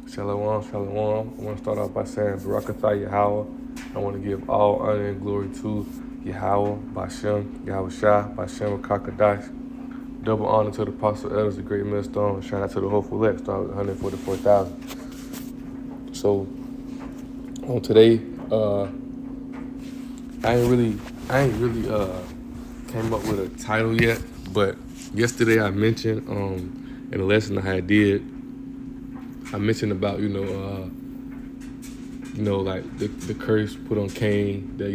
Shalom, shalom. I want to start off by saying Barakatah Yahweh. I want to give all honor and glory to Yahweh, Bashem, Yahweh Shah, Bashem, Kakadash. Double honor to the apostle elders, the great millstone. Shout out to the hopeful elect, start with 144,000. So on today, I ain't really came up with a title yet, but yesterday I mentioned in a lesson I did, I mentioned about like the curse put on Cain, that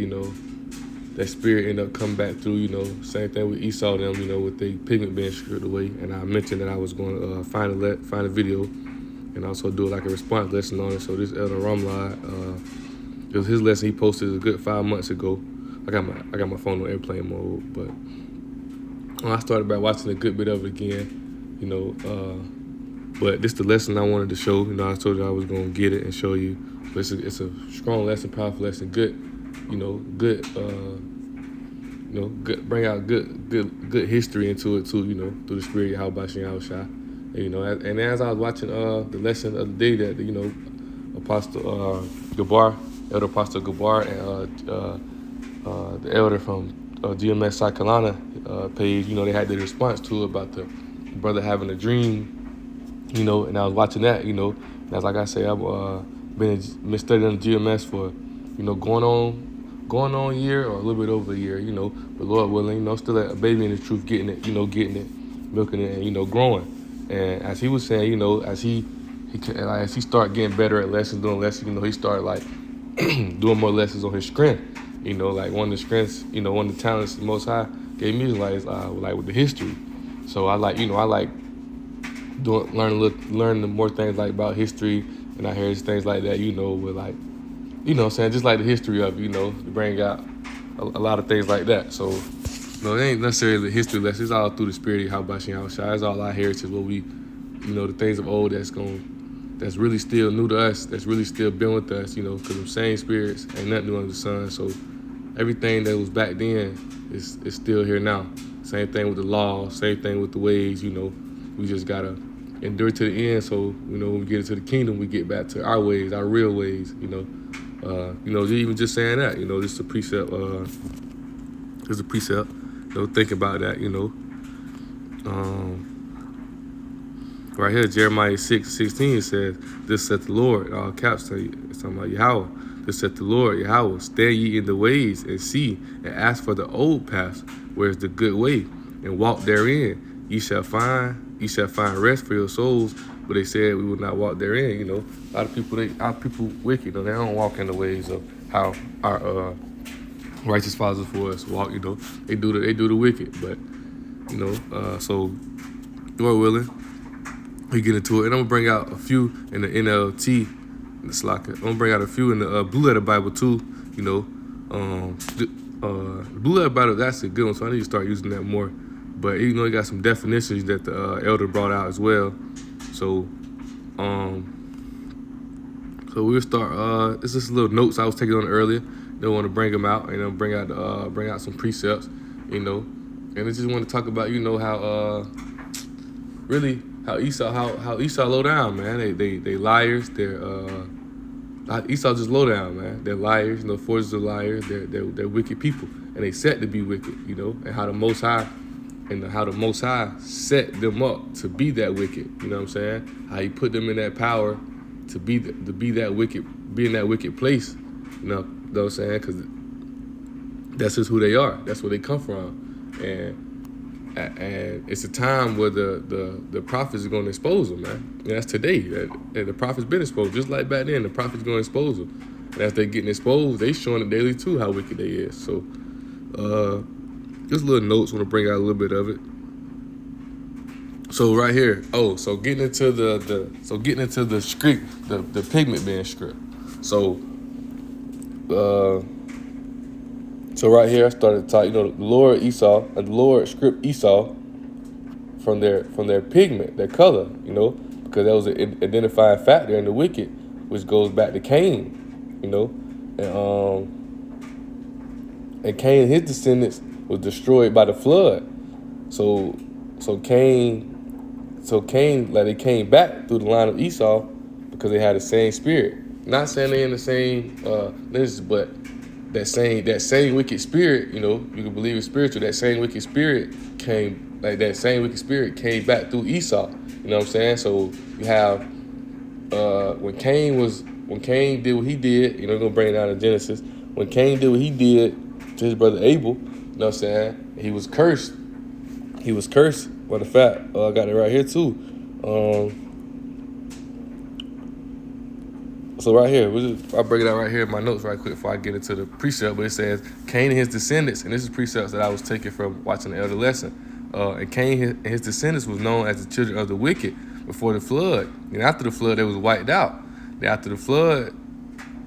that spirit ended up coming back through. Same thing with Esau, them, with the pigment being stripped away. And I mentioned that I was going to find a video and also do like a response lesson on it. So this Elder Ramlad, it was his lesson he posted a good 5 months ago. I got my phone on airplane mode, but I started by watching a good bit of it again. But this the lesson I wanted to show. I told you I was gonna get it and show you. But it's a strong lesson, powerful lesson, good, good, good, bring out good history into it too, through the spirit of Yahweh Shem Shah. And as I was watching the lesson of the day, that Apostle Gabar, Elder Apostle Gabar, and the elder from GMS South Carolina page, they had the response to it about the brother having a dream. And I was watching that, and that's like I say, I've been studying GMS for, going on a year or a little bit over a year, but Lord willing, still a baby in the truth, getting it, milking it, and, growing. And as he was saying, as he started getting better at lessons, doing lessons, he started like doing more lessons on his strength. Like one of the strengths, one of the talents the Most High gave me is like with the history. So I like learning more things like about history, and I hear things like that, with like, saying just like the history of it, to bring out a lot of things like that. So, it ain't necessarily the history lesson. It's all through the spirit of Yahweh Shem Shah. It's all our heritage, what we, the things of old that's really still new to us, that's really still been with us, because them same spirits ain't nothing new under the sun. So everything that was back then is still here now. Same thing with the law, same thing with the ways, we just gotta endure to the end. So, when we get into the kingdom, we get back to our ways, our real ways, even just saying that, this is a precept, think about that, right here, Jeremiah 6:16 says, "This saith the Lord," all caps, it's talking about Yahweh. "This saith the Lord, Yahweh, stand ye in the ways and see, and ask for the old paths, where is the good way, and walk therein. Ye shall find rest for your souls." But they said we would not walk therein. A lot of people, wicked. They don't walk in the ways of how our righteous fathers for us walk. They do the wicked. But so Lord willing, we get into it, and I'm gonna bring out a few in the NLT, in the Slacker. I'm gonna bring out a few in the Blue Letter Bible too. The Blue Letter Bible, that's a good one, so I need to start using that more. But you got some definitions that the elder brought out as well. So we'll start. It's just little notes I was taking on earlier. Don't want to bring them out, and bring out some precepts, and I just want to talk about how really how Esau low down, man. They liars. They're Esau just low down, man. They're liars. Forces of liars. They're wicked people, and they set to be wicked. And how the Most High. And how the Most High set them up to be that wicked. You know what I'm saying? How he put them in that power to be that wicked, be in that wicked place. You know what I'm saying? Because that's just who they are. That's where they come from. And it's a time where the prophets are going to expose them, man. And that's today. And the prophets been exposed. Just like back then, the prophets going to expose them. And as they getting exposed, they showing it daily too how wicked they is. So, just little notes, want to bring out a little bit of it. So right here, so getting into the script, the pigment being script. So right here I started to talk, the Lord script Esau from their pigment, their color, because that was an identifying factor in the wicked, which goes back to Cain, and Cain and his descendants was destroyed by the flood. So Cain, like they came back through the line of Esau because they had the same spirit. Not saying they in the same lineage, but that same wicked spirit, you can believe it's spiritual. That same wicked spirit came back through Esau. You know what I'm saying? So you have when Cain did what he did, we're gonna bring it down to Genesis. When Cain did what he did to his brother Abel, you know what I'm saying? He was cursed. Matter of fact, I got it right here too. So right here, I'll break it out right here in my notes right quick before I get into the precept. But it says Cain and his descendants, and this is precepts that I was taking from watching the elder lesson. And Cain and his descendants was known as the children of the wicked before the flood. And after the flood, they was wiped out. Then after the flood,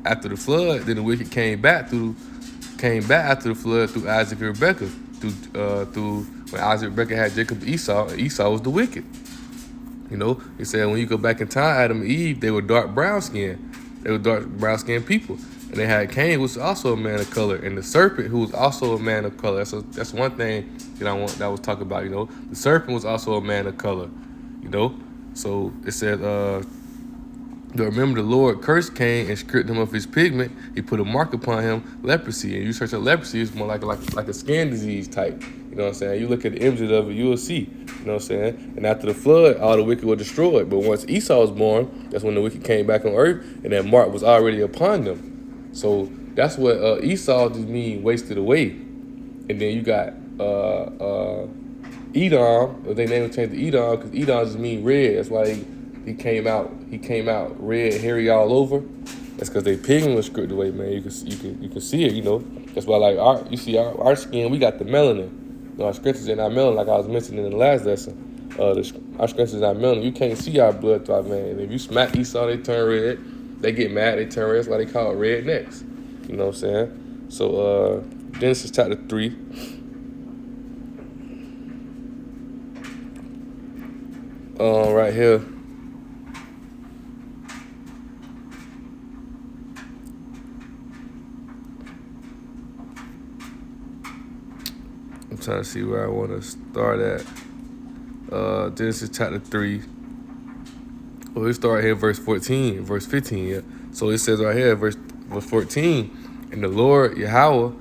then the wicked came back after the flood through Isaac and Rebekah. Through when Isaac and Rebekah had Jacob and Esau was the wicked. It said when you go back in time, Adam and Eve, they were dark brown skinned. They were dark brown skinned people. And they had Cain, who was also a man of color, and the serpent, who was also a man of color. That's one thing that I was talking about. The serpent was also a man of color. So it said, remember the Lord cursed Cain and stripped him of his pigment. He put a mark upon him, leprosy. And you search up leprosy, it's more like a skin disease type. You know what I'm saying? You look at the images of it, you will see. You know what I'm saying? And after the flood, all the wicked were destroyed. But once Esau was born, that's when the wicked came back on earth, and that mark was already upon them. So that's what Esau just mean wasted away. And then you got Edom. They name changed to Edom because Edom just mean red. That's why he came out red, hairy all over. That's because they pigment was stripped away, man. You can see it. That's why our skin, we got the melanin. Our scratches in our melanin, like I was mentioning in the last lesson. Our scratches in our melanin, you can't see our blood through our man. If you smack Esau, they turn red. They get mad, they turn red. That's why they call it rednecks. You know what I'm saying? So Genesis chapter 3. Right here. I'm trying to see where I want to start at. Genesis chapter 3. Well, we start here verse 14, verse 15. Yeah. So it says right here, verse 14, and the Lord Yahweh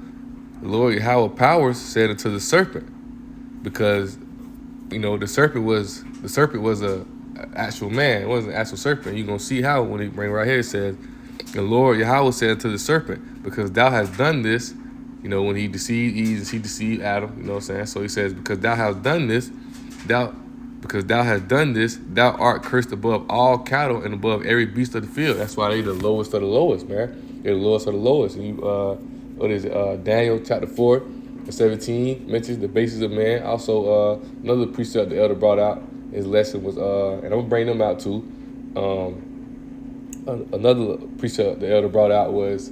powers said unto the serpent, because the serpent was a actual man. It wasn't an actual serpent. You're gonna see how when he bring right here, it says, the Lord Yahweh said unto the serpent, because thou hast done this. When he deceived Eve, he deceived Adam. You know what I'm saying? So he says, because thou hast done this, thou art cursed above all cattle and above every beast of the field. That's why they the lowest of the lowest, man. They're the lowest of the lowest. And Daniel chapter 4 and 17 mentions the basis of man. Also, another precept the elder brought out, his lesson was, and I'm going to bring them out too. Another precept the elder brought out was,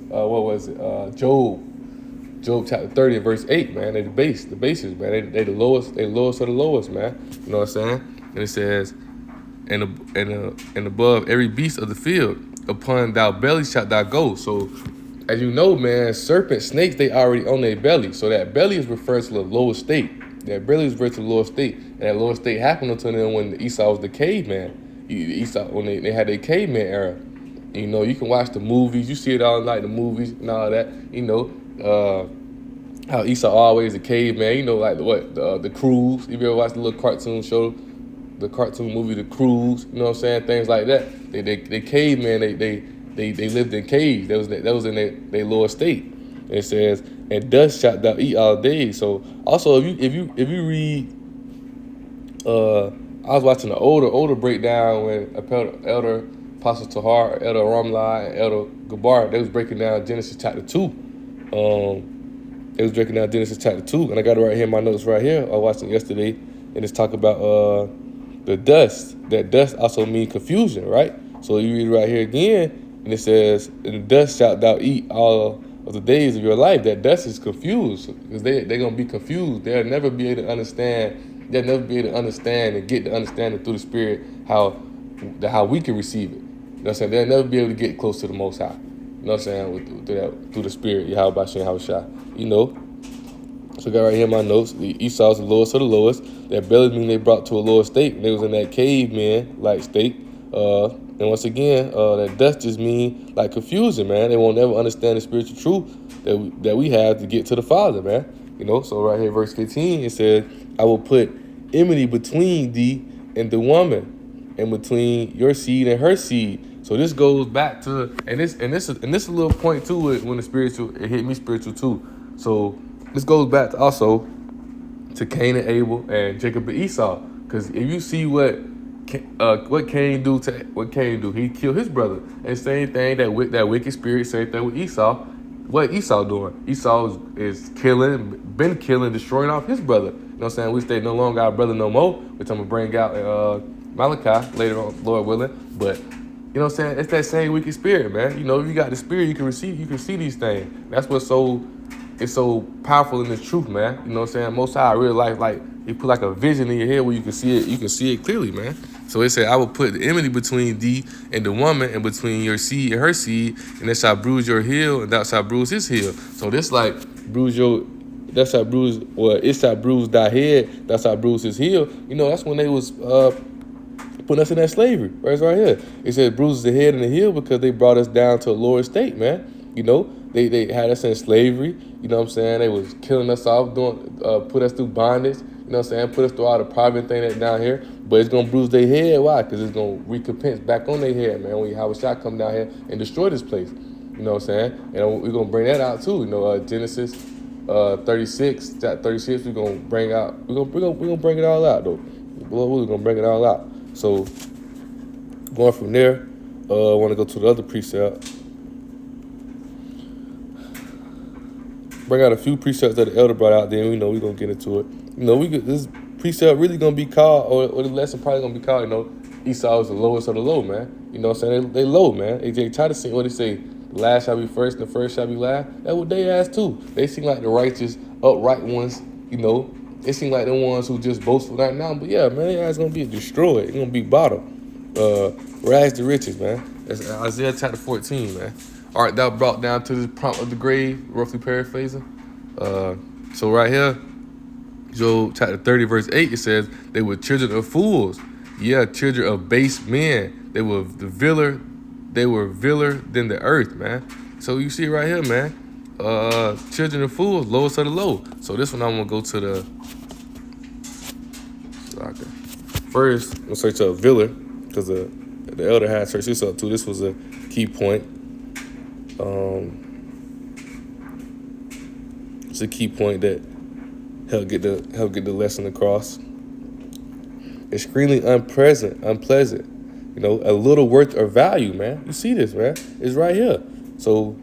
Job chapter 30 and verse 8, man. They the basis, man. They the lowest of the lowest, man. You know what I'm saying? And it says, and above every beast of the field, upon thy belly shalt thou go. So, as you know, man, serpents, snakes, they already on their belly. So that belly is referred to the lowest state. That belly is referred to the lowest state. And that lowest state happened until then when Esau was the caveman. Esau, when they had their caveman era. And, you can watch the movies. You see it all night, the movies and all that. How Esau always a caveman. Like the Cruise. If you ever watched the little cartoon show, the cartoon movie, The Cruise. You know what I'm saying? Things like that. They caveman. They lived in caves. That was in their lower state. And it says, and dust shalt thou eat all day. So also if you read, I was watching the older breakdown when Elder Apostle Tahar, Elder Ramla, and Elder Gabar, they was breaking down Genesis chapter 2. They was breaking down Genesis chapter 2, and I got it right here in my notes right here. I watched it yesterday, and it's talk about the dust. That dust also means confusion, right? So you read it right here again, and it says, in the dust shalt thou eat all of the days of your life. That dust is confused, because they're going to be confused. They'll never be able to understand. They'll never be able to understand and get the understanding through the Spirit how we can receive it. You know what I'm saying? They'll never be able to get close to the Most High. You know what I'm saying? Through the Spirit, Yahweh Shem Yahushua. So I got right here in my notes, Esau's the lowest of the lowest. That belly mean they brought to a lower state. And they was in that caveman-like state. And once again, that does just mean like confusion, man. They won't never understand the spiritual truth that we have to get to the Father, man. So right here, verse 15, it says, I will put enmity between thee and the woman, and between your seed and her seed. So this goes back to, and this a little point to it when it hit me spiritual too. So this goes back to also to Cain and Abel and Jacob and Esau. Because if you see what Cain do, he killed his brother. And same thing that wicked spirit, same thing with Esau. What Esau doing? Esau is been killing, destroying off his brother. You know what I'm saying? We stay no longer our brother no more, which I'm gonna bring out in Malachi later on, Lord willing. But you know what I'm saying? It's that same wicked spirit, man. If you got the spirit, you can see these things. That's what's it's so powerful in the truth, man. You know what I'm saying? Most High, real life, like he put like a vision in your head where you can see it clearly, man. So it said, I will put the enmity between thee and the woman, and between your seed and her seed, and it shall bruise your heel, and thou shalt bruise his heel. So this like it shall bruise thy head, thou shalt bruise his heel. That's when they was putting us in that slavery. Right here. It says bruises the head and the heel because they brought us down to a lower state, man. They had us in slavery. You know what I'm saying? They was killing us off, put us through bondage. You know what I'm saying? Put us through all the private thing that's down here. But it's going to bruise their head. Why? Because it's going to recompense back on their head, man. When Yahweh Shah come down here and destroy this place. You know what I'm saying? And we're going to bring that out too. Genesis 36, chapter 36, we're going to bring out. We're going to bring it all out, though. We're going to bring it all out. So, going from there, I want to go to the other precept. Bring out a few precepts that the elder brought out. Then we're gonna get into it. This precept really gonna be called, or the lesson probably gonna be called. Esau is the lowest of the low, man. You know what I'm saying? They low, man. They try to sing what they say. The last shall be first, and the first shall be last. That's what they ask too. They seem like the righteous, upright ones. They seem like the ones who just boastful right now. But yeah, man, their ass gonna be destroyed. It's gonna be bottom. Rags to riches, man. That's Isaiah chapter 14, man. Art thou brought down to the prompt of the grave, roughly paraphrasing. So right here, Job chapter 30, verse 8, it says, they were children of fools. Yeah, children of base men. They were viler than the earth, man. So you see right here, man. Children of fools, lowest of the low. So this one I'm gonna go to the first, I'm gonna search up viler, because the elder had searched this up too. This was a key point. It's a key point that help get the lesson across. Extremely unpleasant. A little worth or value, man. You see this, man? It's right here. So,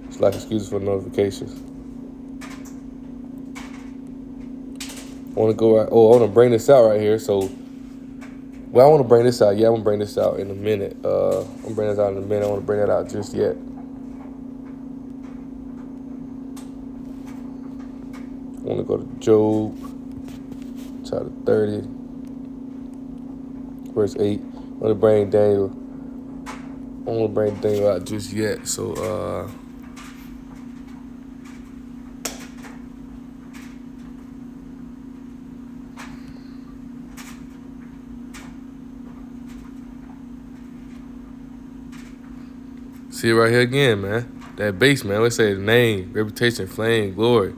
it's like excuses for notifications. I want to bring this out right here. So. Well, I want to bring this out. Yeah, I'm going to bring this out in a minute. I'm bringing this out in a minute. I want to bring that out just yet. I want to go to Job, chapter 30, verse 8. I want to bring Daniel out just yet. So, see it right here again, man. That base, man. Let's say the name, reputation, flame, glory.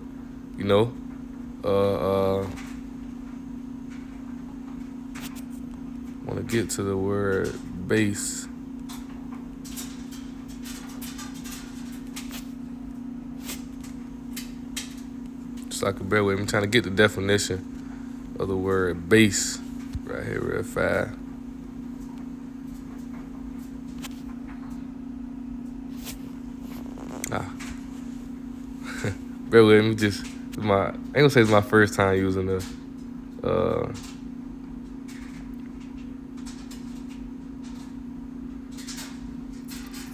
Want to get to the word base. Just like a bear with me. I'm trying to get the definition of the word base right here real fast. Bear with me, I ain't gonna say it's my first time using the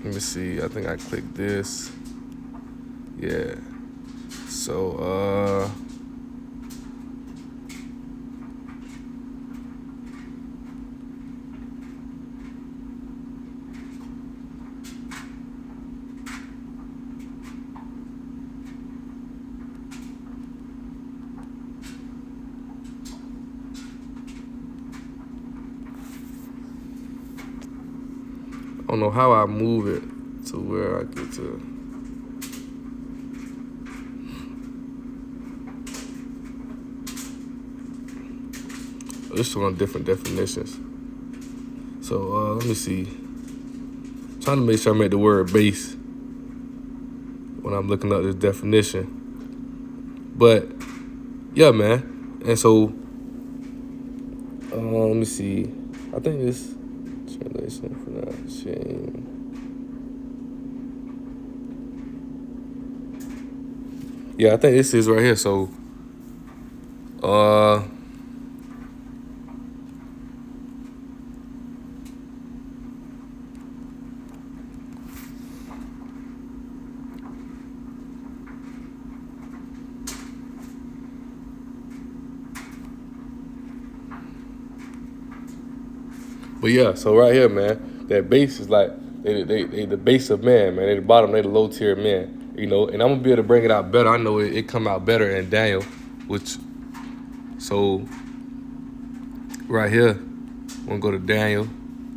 let me see, I think I clicked this. Yeah. So I don't know how I move it to where I get to. This one on different definitions. So let me see. I'm trying to make sure I make the word base when I'm looking up this definition. But yeah, man. And so let me see. I think this translation for that shame. Yeah, I think this is right here. So but yeah, so right here, man, that base is like they the base of man, man. They the bottom, they the low tier man, you know. And I'm gonna be able to bring it out better. I know it come out better in Daniel, which so right here, I'm gonna go to Daniel,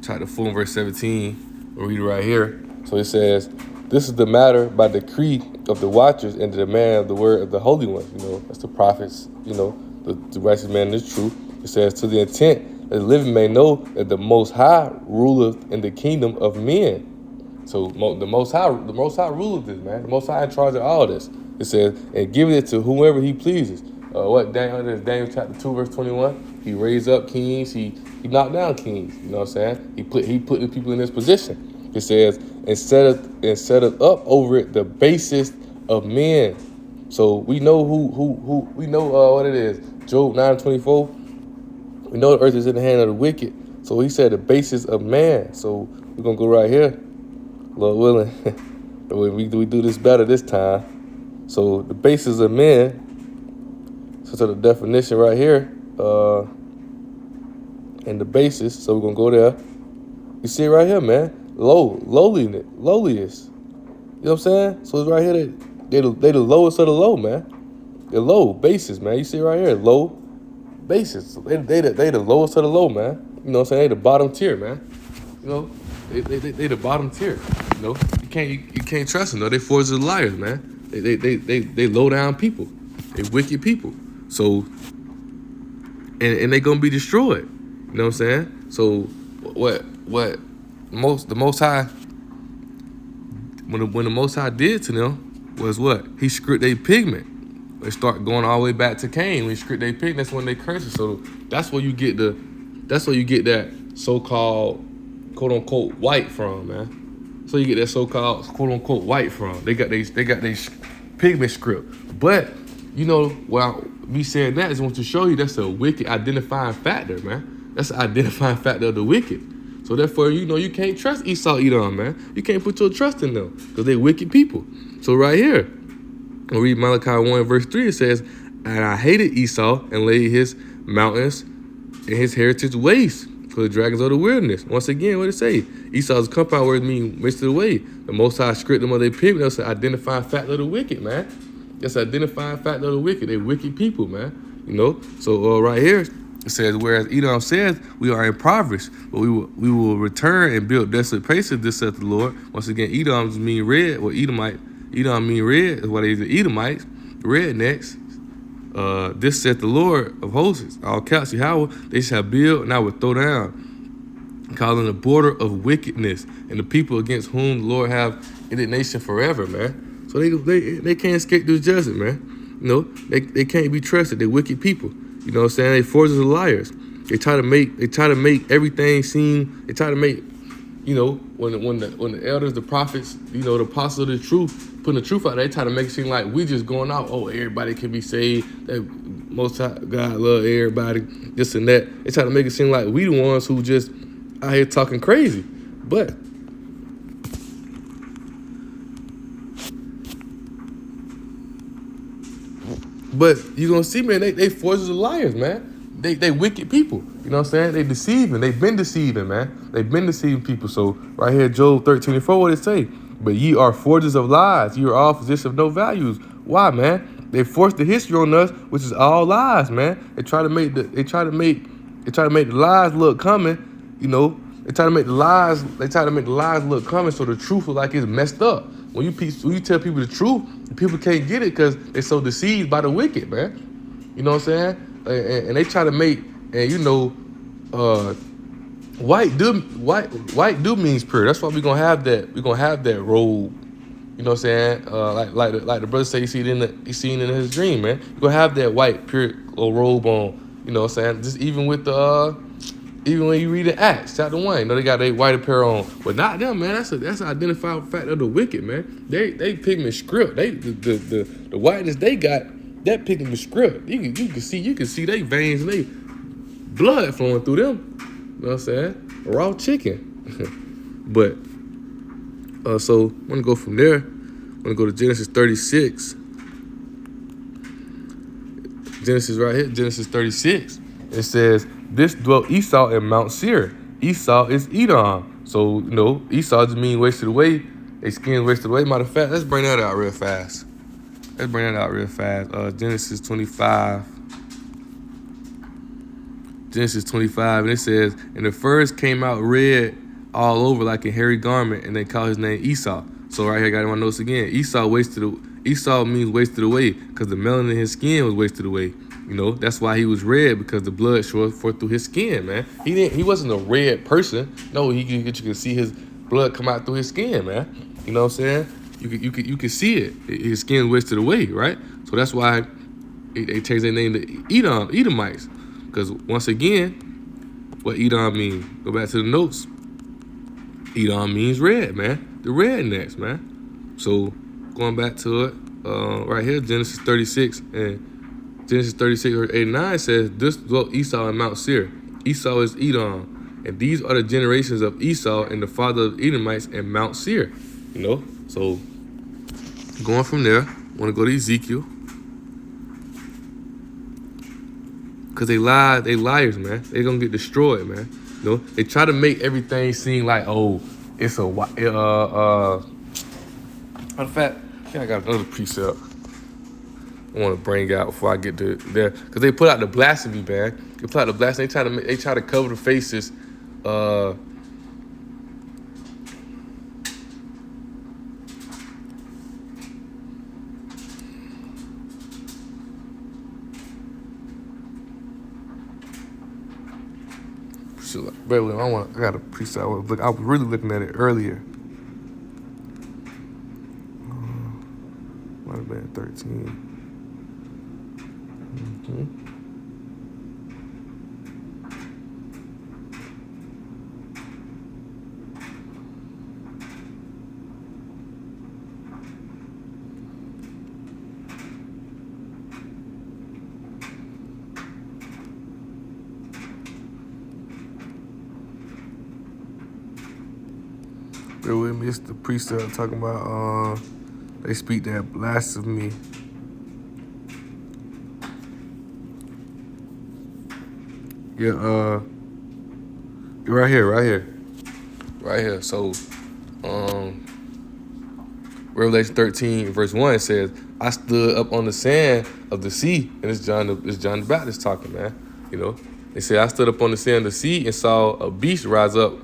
chapter 4, verse 17. We'll read it right here. So it says, "This is the matter by decree of the watchers and the demand of the word of the Holy One." You know, that's the prophets. You know, the righteous man is true. It says, "To the intent that the living may know that the Most High ruleth in the kingdom of men." So the Most High ruleth this, man. The Most High in charge of all this. It says, "And giving it to whomever He pleases." Daniel chapter 2, verse 21. He raised up kings. He knocked down kings. You know what I'm saying? He put the people in this position. It says, and set it up over it the basest of men. So we know who we know what it is. Job 9:24. We know the earth is in the hand of the wicked. So he said the basis of man. So we're gonna go right here, Lord willing. we do this better this time. So the basis of man. So the definition right here, and the basis. So we're gonna go there. You see it right here, man. Lowliest. You know what I'm saying? So it's right here. They the lowest of the low, man. They're low basis, man. You see it right here, low basis. They the lowest of the low, man. You know what I'm saying? They the bottom tier, man. You know, they the bottom tier. You know, you can't trust them. No, they forgers and liars, man. They low down people. They wicked people. So and they gonna be destroyed. You know what I'm saying? So what the Most High, when the Most High did to them was what? He stripped their pigment. They start going all the way back to Cain. When he stripped their pigment, that's when they cursed it. So that's where you get that so-called quote unquote white from, man. So you get that so-called quote unquote white from. They got they pigment script. But you know, me saying that is want to show you that's a wicked identifying factor, man. That's an identifying factor of the wicked. So therefore, you know, you can't trust Esau, Edom, man. You can't put your trust in them because they wicked people. So right here, I'll read Malachi 1, verse 3. It says, "And I hated Esau and laid his mountains and his heritage waste for the dragons of the wilderness." Once again, what it say? Esau's compound words mean wasted away. The Most High stripped them of their pigment. That's an identifying factor of the wicked, man. That's an identifying factor of the wicked. They wicked people, man. You know. So right here it says, "Whereas Edom says, we are impoverished, but we will return and build desolate places. This saith the Lord." Once again, Edoms mean red, or Edomite. Edom mean red. Is what they the Edomites, rednecks. This saith the Lord of hosts, all caps Yahweh, they shall build and I will throw down, calling the border of wickedness and the people against whom the Lord have indignation forever, man. So they can't escape this judgment, man. You know, they can't be trusted. They're wicked people. You know what I'm saying? They forgers and liars. They try to make everything seem. They try to make, you know, when the elders, the prophets, you know, the apostles of the truth, putting the truth out, they try to make it seem like we just going out. Oh, everybody can be saved. That Most High God love everybody. This and that. They try to make it seem like we the ones who just out here talking crazy. But you gonna see, man, they forgers and liars, man. They wicked people. You know what I'm saying? They deceiving. They've been deceiving, man. They've been deceiving people. So right here, Job 13:4, what it say? "But ye are forgers of lies. You are all physicians of no values." Why, man? They forced the history on us, which is all lies, man. They try to make the lies look coming, you know, They try to make the lies. They try to make the lies look common, so the truth look like it's messed up. When you tell people the truth, people can't get it because they're so deceived by the wicked, man. You know what I'm saying? And they try to make, and white do means pure. That's why we're gonna have that. We're gonna have that robe. You know what I'm saying? Like the brother say he seen in his dream, man. You're gonna have that white pure robe on. You know what I'm saying? Just even with the even when you read in Acts chapter 1, they got their white apparel on. But not them, man. That's an identified fact of the wicked, man. They pigment script. The whiteness they got, that pigment script. You can see they veins and they blood flowing through them. You know what I'm saying? Raw chicken. But so I'm gonna go from there. I'm gonna go to Genesis 36. Genesis right here, Genesis 36. It says, "This dwelt Esau in Mount Seir." Esau is Edom. So, Esau just means wasted away. They skin wasted away. Matter of fact, let's bring that out real fast. Genesis 25. Genesis 25, and it says, "And the first came out red all over like a hairy garment, and they called his name Esau." So right here, I got in my notes again. Esau means wasted away because the melanin in his skin was wasted away. That's why he was red, because the blood showed forth through his skin, man. He wasn't a red person. No, you can see his blood come out through his skin, man. You know what I'm saying? You can see it. His skin wasted away, right? So that's why they changed their name to Edomites. Because once again, what Edom means? Go back to the notes. Edom means red, man. The rednecks, man. So going back to it, right here, Genesis 36 and Genesis 36 verse 8 and 9 says, "This dwelt Esau in Mount Seir. Esau is Edom, and these are the generations of Esau and the father of Edomites in Mount Seir." So going from there, I want to go to Ezekiel. Because they liars, man. They gonna get destroyed, man. They try to make everything seem like, it's a matter of fact, I got another precept I want to bring out before I get to there, because they put out the blasphemy, man. They put out the blasphemy. They try to cover the faces. I got a precept. I was really looking at it earlier. Might have been 13. Bear with me. It's the precept talking about they speak that blasphemy. Yeah, right here. So, Revelation 13 verse 1 says, "I stood up on the sand of the sea," and it's John the Baptist talking, man. They say, "I stood up on the sand of the sea and saw a beast rise up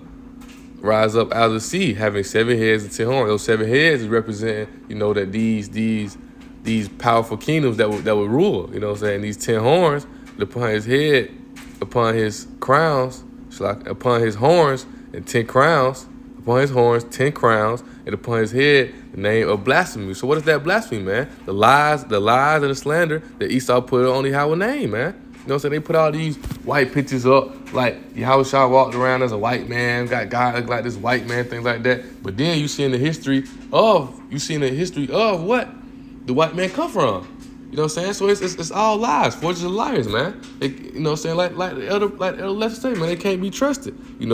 out of the sea, having 7 heads and 10 horns." Those 7 heads is representing, that these powerful kingdoms that would rule. You know what I'm saying? These 10 horns upon his head, upon his crowns, upon his horns, and 10 crowns. Upon his horns, 10 crowns, and upon his head, the name of blasphemy. So what is that blasphemy, man? The lies and the slander that Esau put on Yahweh's name, man. You know what I'm saying? They put all these white pictures up, like Yahweh walked around as a white man, got God look like this white man, things like that. But then you see in the history of what the white man come from. You know what I'm saying? So it's all lies, forges of liars, man. You know what I'm saying? Like the elder left say, man, they can't be trusted. And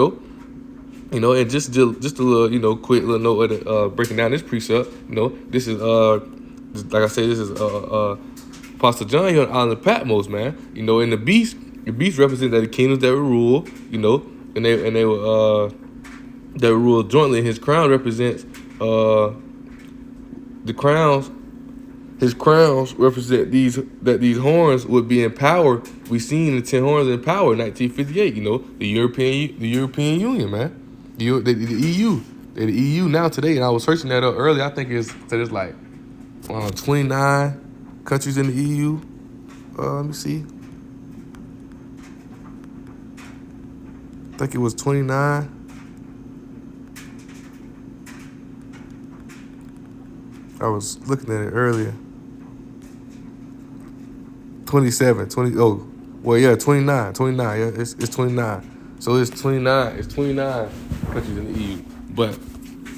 just a little, quick little note of breaking down this precept. This is like I say, this is Apostle John here on the island of Patmos, man. In the beast represent the kingdoms that will rule. And they will rule jointly. And his crown represents the crowns. his crowns represent these horns would be in power. We seen the 10 horns in power in 1958. You know, the European Union, man, the EU. They're the EU now today. And I was searching that up earlier. I think it's like 29 countries in the EU. Let me see. I think it was 29. I was looking at it earlier. 27, 20, oh, well, yeah, 29, yeah, it's 29. So it's 29 countries in the EU. But,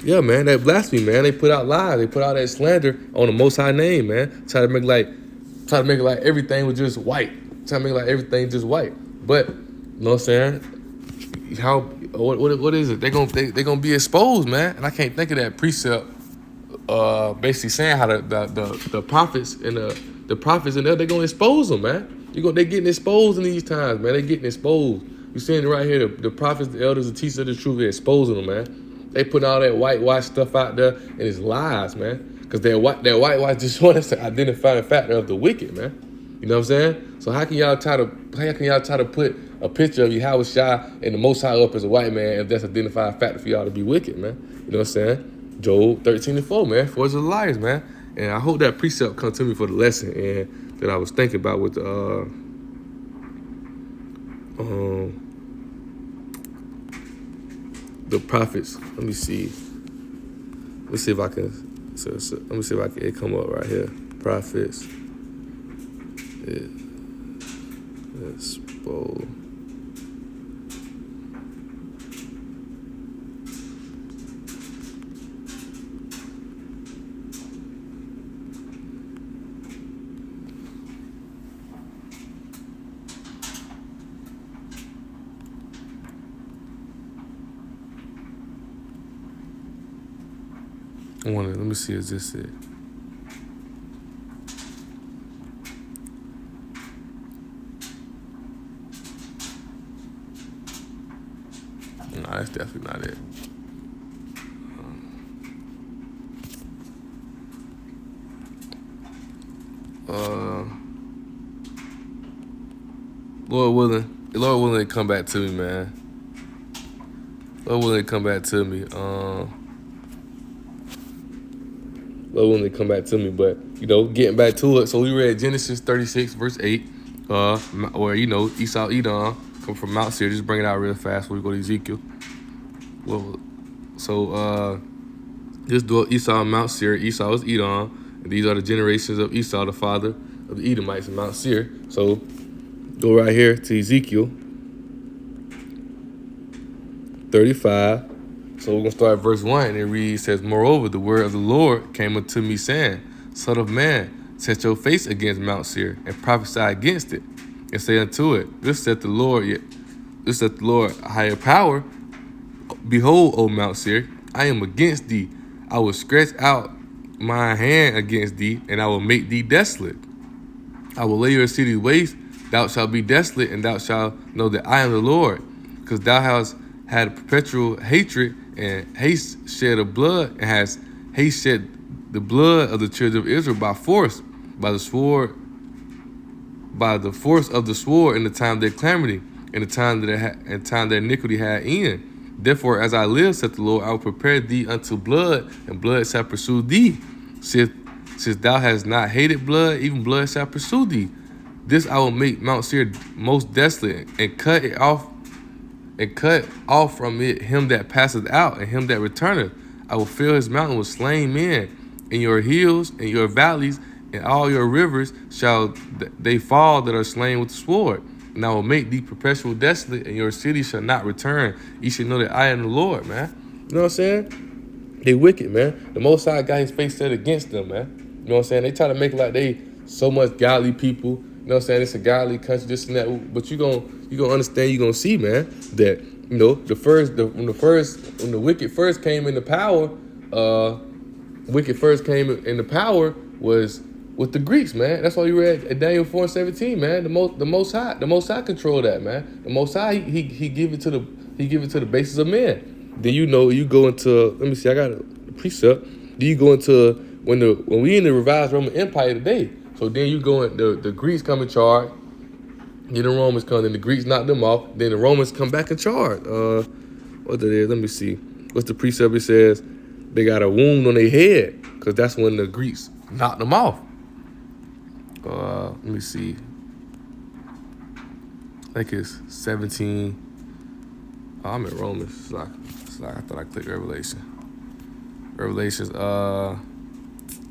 yeah, man, that blasphemy, man, they put out lies. They put out that slander on the Most High name, man. Try to make it like everything was just white. Try to make it like everything just white. But, you know what I'm saying? What is it? They're gonna be exposed, man. And I can't think of that precept basically saying how the prophets and the prophets and they're gonna expose them, man. They getting exposed in these times, man. They getting exposed. You seeing it right here, the prophets, the elders, the teachers of the truth, they're exposing them, man. They put all that whitewash stuff out there, and it's lies, man. Because that whitewash just want us to identify the factor of the wicked, man. You know what I'm saying? So how can y'all try to put a picture of Yahweh Shai and the Most High up as a white man if that's identified factor for y'all to be wicked, man? You know what I'm saying? Job 13:4, man. For the liars, man. And I hope that precept come to me for the lesson and that I was thinking about with the prophets. Let me see. Let me see if I can. Let me see if I can. It come up right here. Prophets. Expose. Let me see, is this it? No, that's definitely not it. Lord willing to come back to me, man. Lord willing to come back to me. Lord willing to come back to me, but getting back to it. So we read Genesis 36 verse 8, where Esau, Edom come from Mount Seir. Just bring it out real fast before we go to Ezekiel. Well, so this dwelt Esau on Mount Seir. Esau is Edom, and these are the generations of Esau, the father of the Edomites in Mount Seir. So go right here to Ezekiel 35. So we're going to start at verse 1, and it reads, says, moreover, the word of the Lord came unto me, saying, Son of man, set your face against Mount Seir, and prophesy against it, and say unto it, This saith the Lord, higher power. Behold, O Mount Seir, I am against thee. I will stretch out my hand against thee, and I will make thee desolate. I will lay your city waste. Thou shalt be desolate, and thou shalt know that I am the Lord, because thou hast had perpetual hatred and haste shed of blood, and has haste shed the blood of the children of Israel by force, by the force of the sword in the time of their calamity, in the time that their iniquity had end. Therefore, as I live, saith the Lord, I will prepare thee unto blood, and blood shall pursue thee. Since thou hast not hated blood, even blood shall pursue thee. This I will make Mount Seir most desolate, and cut off from it him that passeth out, and him that returneth. I will fill his mountain with slain men, and your hills and your valleys and all your rivers shall they fall that are slain with the sword. And I will make thee perpetual desolate, and your city shall not return. You should know that I am the Lord, man. You know what I'm saying? They wicked, man. The Most High got his face set against them, man. You know what I'm saying? They try to make it like they so much godly people. You know what I'm saying? It's a godly country, this and that. But you gonna understand, you gonna see, man, that when the wicked first came into power, was with the Greeks, man. That's why you read at Daniel 4:17, man. The Most High control that, man. The Most High, he give it to the basis of men. Then you go into, let me see, I got a precept. Then you go into when we in the revised Roman Empire today, so then you go in, the Greeks come in charge, then the Romans come, then the Greeks knock them off, then the Romans come back in charge. What that is? Let me see. What's the precept? It says they got a wound on their head because that's when the Greeks knocked them off. Let me see. I think it's 17. Oh, I'm in Romans. It's like I thought I clicked Revelation. Revelations. Let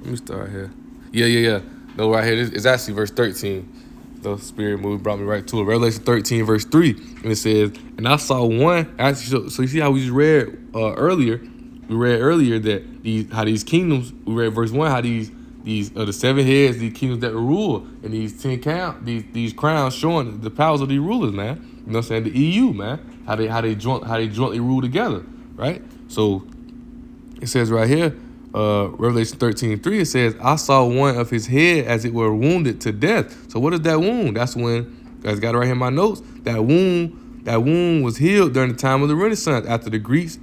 me start here. Yeah. No, right here. It's actually verse 13. The Spirit movie brought me right to it. Revelation 13, verse 3. And it says, and I saw one. Actually, so you see how we just read earlier? We read earlier that how these kingdoms, we read verse 1, how these the 7 heads, these kingdoms that rule, and these 10 these crowns showing the powers of these rulers, man. You know what I'm saying? The EU, man. How they jointly rule together, right? So it says right here, Revelation 13:3, it says, I saw one of his head as it were wounded to death. So what is that wound? That's when, I got it right here in my notes, that wound was healed during the time of the Renaissance. After the Greeks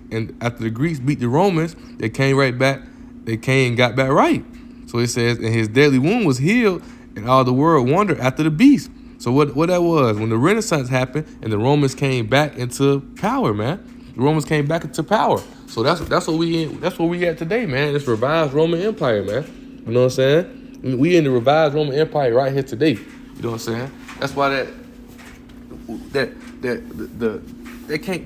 beat the Romans, they came right back. They came and got back right. So it says, and his deadly wound was healed, and all the world wondered after the beast. So what that was, when the Renaissance happened and the Romans came back into power, man. The Romans came back into power. So that's what we at today, man. This revised Roman Empire, man. You know what I'm saying? We in the revised Roman Empire right here today. You know what I'm saying? That's why they can't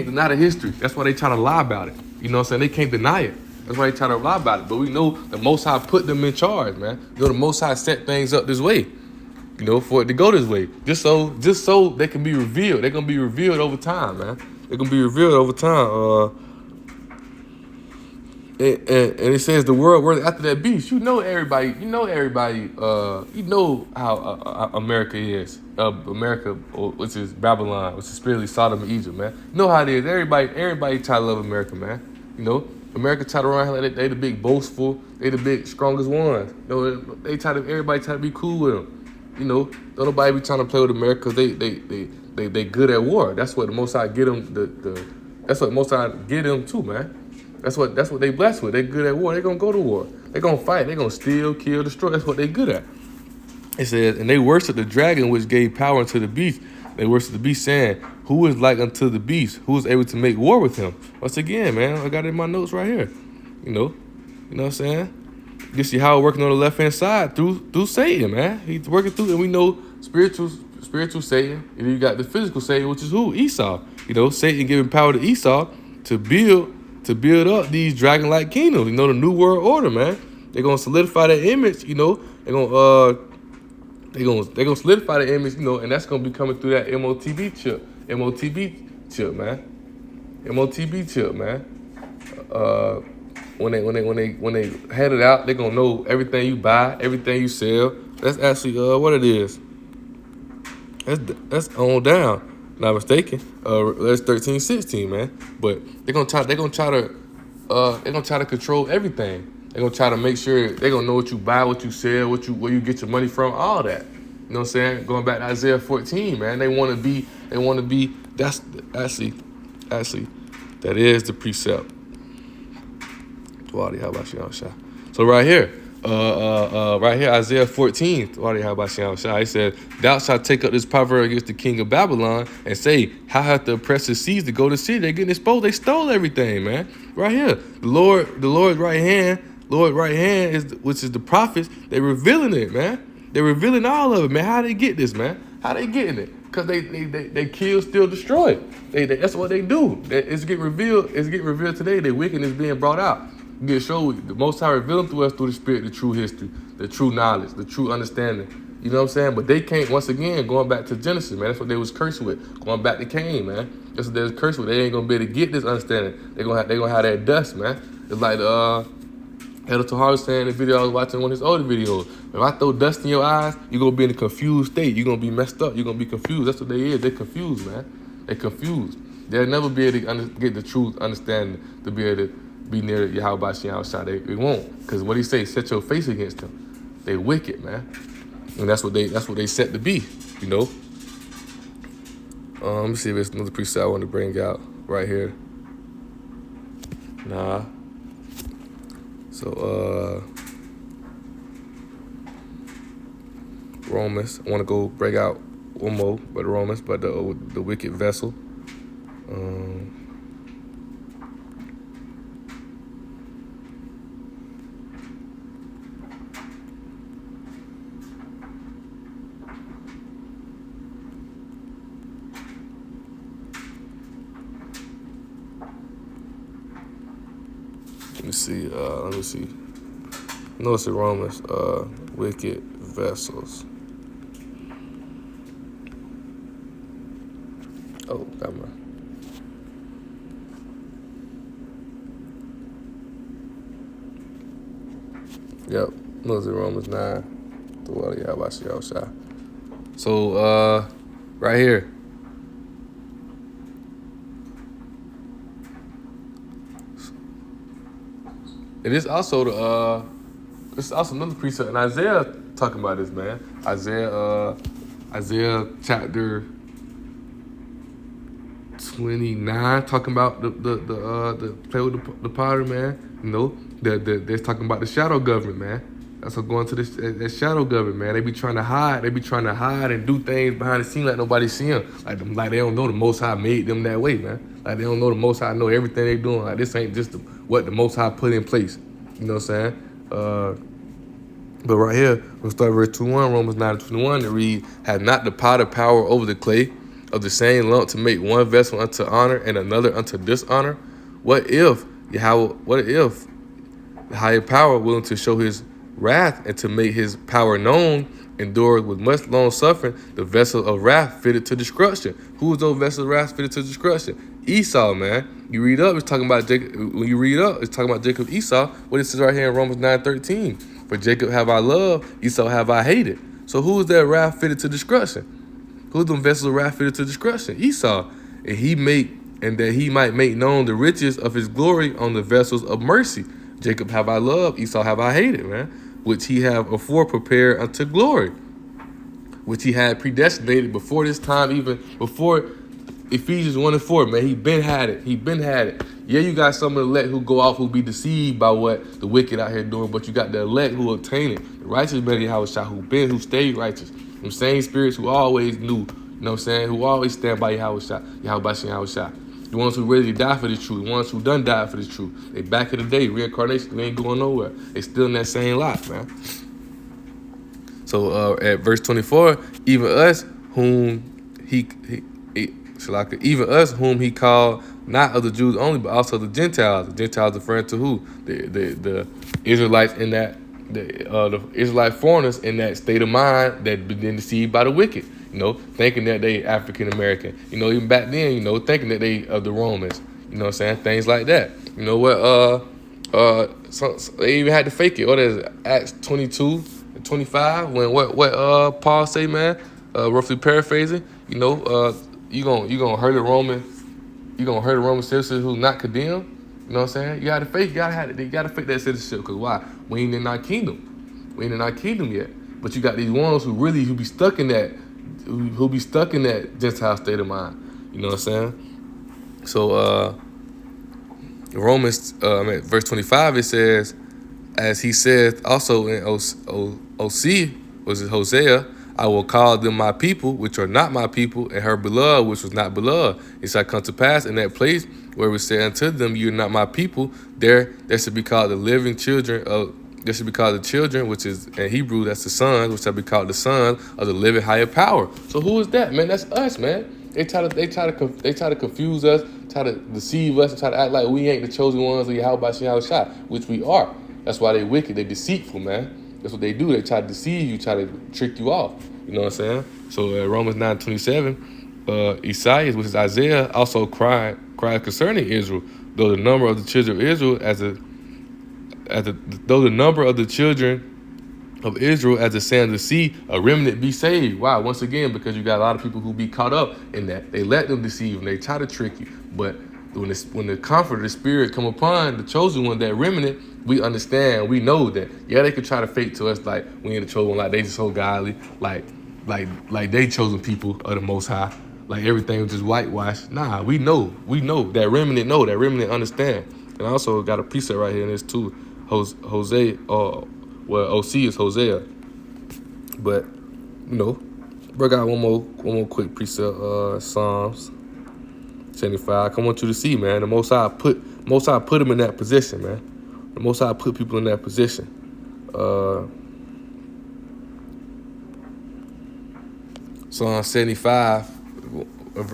deny the history. That's why they try to lie about it. You know what I'm saying? They can't deny it. That's why they try to lie about it. But we know the Most High put them in charge, man. You know, the Most High set things up this way, you know, for it to go this way. Just so they can be revealed. They're gonna be revealed over time, man. They're gonna be revealed over time. And it says the world worth after that beast. You know everybody. You know how America is. America, which is Babylon, which is spiritually Sodom and Egypt, man. You know how it is. Everybody try to love America, man. You know, America try to run here like they the big boastful. They the big strongest ones. You know, everybody try to be cool with them. You know, don't nobody be trying to play with America because they good at war. That's what the Most High get them. That's what the Most High get them too, man. That's what they blessed with. They good at war. They gonna go to war. They gonna fight. They gonna steal, kill, destroy. That's what they good at. It says, and they worship the dragon which gave power unto the beast. They worship the beast, saying, who is like unto the beast? Who is able to make war with him? Once again, man, I got it in my notes right here. You know what I'm saying? You see how working on the left hand side through Satan, man. He's working through, and we know spiritual Satan. And you got the physical Satan, which is who? Esau. You know, Satan giving power to Esau to build up these dragon-like kingdoms. You know, the New World Order, man. They're gonna solidify that image. You know, they're gonna solidify the image. You know, and that's gonna be coming through that MOTB chip, man. MOTB chip, man. When they head it out, they're gonna know everything you buy, everything you sell. That's actually what it is. That's on down. Not mistaken. That's 13:16, man. But they're gonna try to control everything. They're gonna try to make sure they're gonna know what you buy, what you sell, where you get your money from, all that. You know what I'm saying? Going back to Isaiah 14, man. They wanna be. That's actually that is the precept. So right here. Right here, Isaiah 14. He said, thou shalt take up this proverb against the king of Babylon and say, how hath the oppressor seized to go to city? They're getting exposed. They stole everything, man. Right here. The Lord's right hand, which is the prophets, they revealing it, man. They're revealing all of it, man. How they get this, man? How they getting it? Because they kill, steal, destroy. That's what they do. It's getting revealed today. Their wickedness being brought out. You get showed the Most High revealing to us through the Spirit the true history, the true knowledge, the true understanding. You know what I'm saying? But they can't, once again, going back to Genesis, man. That's what they was cursed with. Going back to Cain, man. That's what they was cursed with. They ain't gonna be able to get this understanding. They gonna have that dust, man. It's like Elder Tahar was saying in the video I was watching, one of his older videos. If I throw dust in your eyes, you're gonna be in a confused state. You're gonna be messed up. You're gonna be confused. That's what they is. They're confused, man. They're confused. They'll never be able to get the truth, understanding, to be able to be near Yahweh Shai. They won't. Because what he say, set your face against them. They wicked, man. And that's what they set to be, you know. Let me see if there's another precept I want to bring out right here. Nah. So Romans. I want to go break out one more, but Romans, but the wicked vessel. Let me see. No, it's in Romans. Wicked vessels. Oh, got my. Yep. No, it's in Romans 9. Well, yeah, about to y'all shy. So, right here. It is also it's also another precept, and Isaiah talking about this, man. Isaiah chapter 29, talking about the play with the potter, man. You know, they're talking about the shadow government, man. That's what going to this that shadow government, man. They be trying to hide. They be trying to hide and do things behind the scene like nobody see them. Like they don't know the Most High made them that way, man. Like they don't know the Most High know everything they doing. Like this ain't just what the Most High put in place. You know what I'm saying? But right here, we'll start verse 21, Romans 9:21, to read, "Have not the potter power over the clay of the same lump to make one vessel unto honor and another unto dishonor? What if the higher power, willing to show his wrath and to make his power known, endured with much long suffering the vessel of wrath fitted to destruction?" Who is those vessels of wrath fitted to destruction? Esau, man. You read up, it's talking about Jacob. When you read up, it's talking about Jacob, Esau. What it says right here in Romans 9:13. "For Jacob have I loved, Esau have I hated." So who is that wrath fitted to destruction? Who's them vessels of wrath fitted to destruction? Esau. And that he might make known the riches of his glory on the vessels of mercy. Jacob have I loved, Esau have I hated, man. Which he have afore prepared unto glory, which he had predestinated before this time, even before Ephesians 1:4, man. He been had it. Yeah, you got some of the elect who go off, who be deceived by what the wicked out here doing, but you got the elect who obtain it. The righteous man who stayed righteous. Them same spirits who always knew, you know what I'm saying, who always stand by Yahweh Shah. The ones who ready to die for the truth, the ones who done died for the truth. They back in the day, reincarnation, they ain't going nowhere. They still in that same life, man. So at verse 24, even us whom he called not of the Jews only, but also the Gentiles. The Gentiles referring to who? The Israelites in that the Israelite foreigners in that state of mind that been deceived by the wicked. You know, thinking that they African American. You know, even back then, you know, thinking that they of the Romans. You know what I'm saying? Things like that. You know what? So they even had to fake it. What is it? Acts 22:25. When what Paul say, man? Roughly paraphrasing. You know, you gonna hurt a Roman. You gonna hurt a Roman citizen who's not condemned. You know what I'm saying? You gotta fake. You gotta fake that citizenship. Cause why? We ain't in our kingdom. We ain't in our kingdom yet. But you got these ones who be stuck in that. Who be stuck in that Gentile state of mind. You know what I'm saying? So Romans, verse 25, it says, as he said also in Hosea, "I will call them my people, which are not my people, and her beloved, which was not beloved. It shall come to pass in that place where we say unto them, you are not my people, there should be called the living children of, there should be called the children, which is in Hebrew, that's the sons, which shall be called the sons of the living higher power." So who is that, man? That's us, man. They try to confuse us, try to deceive us, and try to act like we ain't the chosen ones of Yahweh Shah, which we are. That's why they wicked, they deceitful, man. That's what they do. They try to deceive you, try to trick you off. You know what I'm saying? So Romans 9:27, Isaiah, which is Isaiah, also cried concerning Israel, though the number of the children of Israel though the number of the children of Israel as the sand of the sea, a remnant be saved. Wow, once again, because you got a lot of people who be caught up in that. They let them deceive them. They try to trick you. But when the comfort of the spirit come upon the chosen one, that remnant, we understand, we know that, yeah, they could try to fake to us like we ain't the chosen one, like they just so godly, like they chosen people of the Most High, like everything was just whitewashed. Nah, we know that remnant understand. And I also got a precept right here in this too. Hosea, well, OC is Hosea. But, bro, got one more quick precept, Psalms 75. I want you to see, man, the Most High put him in that position, man. The Most High put people in that position. Psalm 75,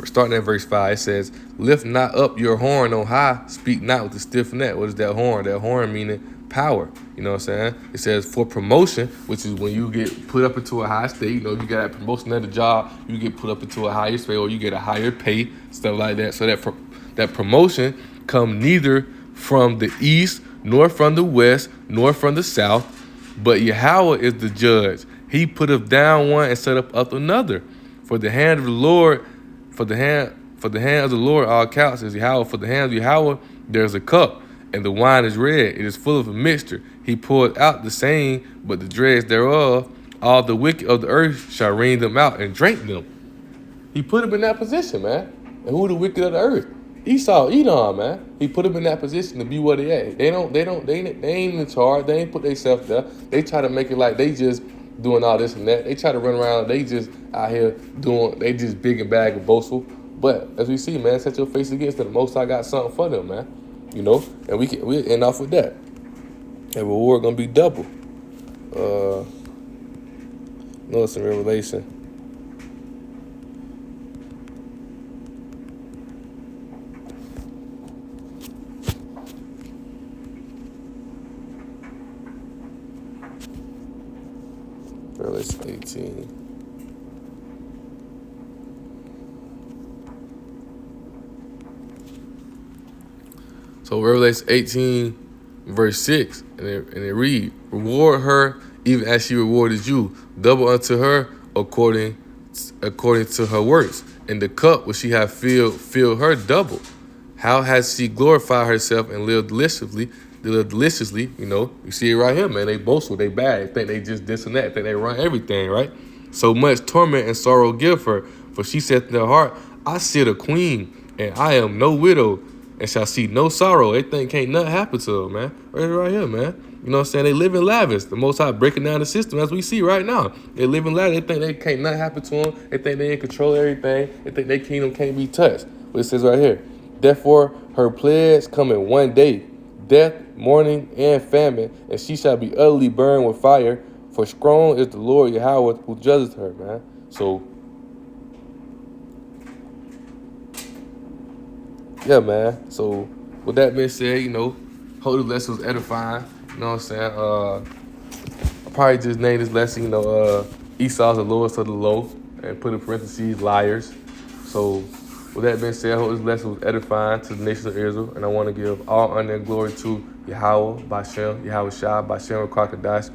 starting at verse 5, it says, "Lift not up your horn on high, speak not with a stiff neck." What is that horn? That horn meaning power. You know what I'm saying? It says for promotion, which is when you get put up into a high state. You got that promotion at the job, you get put up into a higher state, or you get a higher pay, stuff like that. So that promotion come neither from the east, nor from the west, nor from the south, but Yahweh is the judge. He putteth down one and set up another. For the hand of the Lord, for the hand of the Lord, all counts is Yahweh. For the hand of Yahweh, there's a cup, and the wine is red. It is full of a mixture. He poured out the same, but the dregs thereof, all the wicked of the earth shall wring them out and drink them. He put him in that position, man. And who the wicked of the earth? Esau, Edom, man. He put them in that position to be what they at. They ain't in charge. They ain't put themselves there. They try to make it like they just doing all this and that. They try to run around. They just out here they just big and bad and boastful. But as we see, man, set your face against them. The Most High got something for them, man. And we end off with that. And reward gonna be double. Notice in Revelation. Revelation 18. So Revelation 18, verse 6, and it read, "Reward her even as she rewarded you, double unto her according to her works. And the cup which she hath filled her double. How has she glorified herself and lived deliciously? You see it right here, man. They boastful, they bad. They think they just this and that. They think they run everything, right? So much torment and sorrow give her. For she said in her heart, I sit a queen, and I am no widow, and shall see no sorrow." They think can't nothing happen to her, man. Right here, man. You know what I'm saying? They live in lavish. The Most High breaking down the system as we see right now. They live in lavish. They think they can't nothing happen to them. They think they in control of everything. They think their kingdom can't be touched. But it says right here, "Therefore her plagues come in one day, death, mourning, and famine, and she shall be utterly burned with fire. For strong is the Lord Yahweh who judges her," man. So, yeah, man. So, with that being said, hope this lesson was edifying. You know what I'm saying? I'll probably just name this lesson, Esau's the lowest of the low, and put in parentheses, liars. So, with that being said, I hope this lesson was edifying to the nation of Israel, and I want to give all honor and glory to Yahweh, Bashem, Yahweh Shai, Bashem, Crocodiles.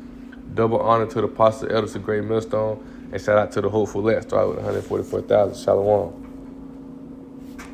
Double honor to the apostle, elders, the great millstone, and shout out to the hopeful let. Start with 144,000. Shalom.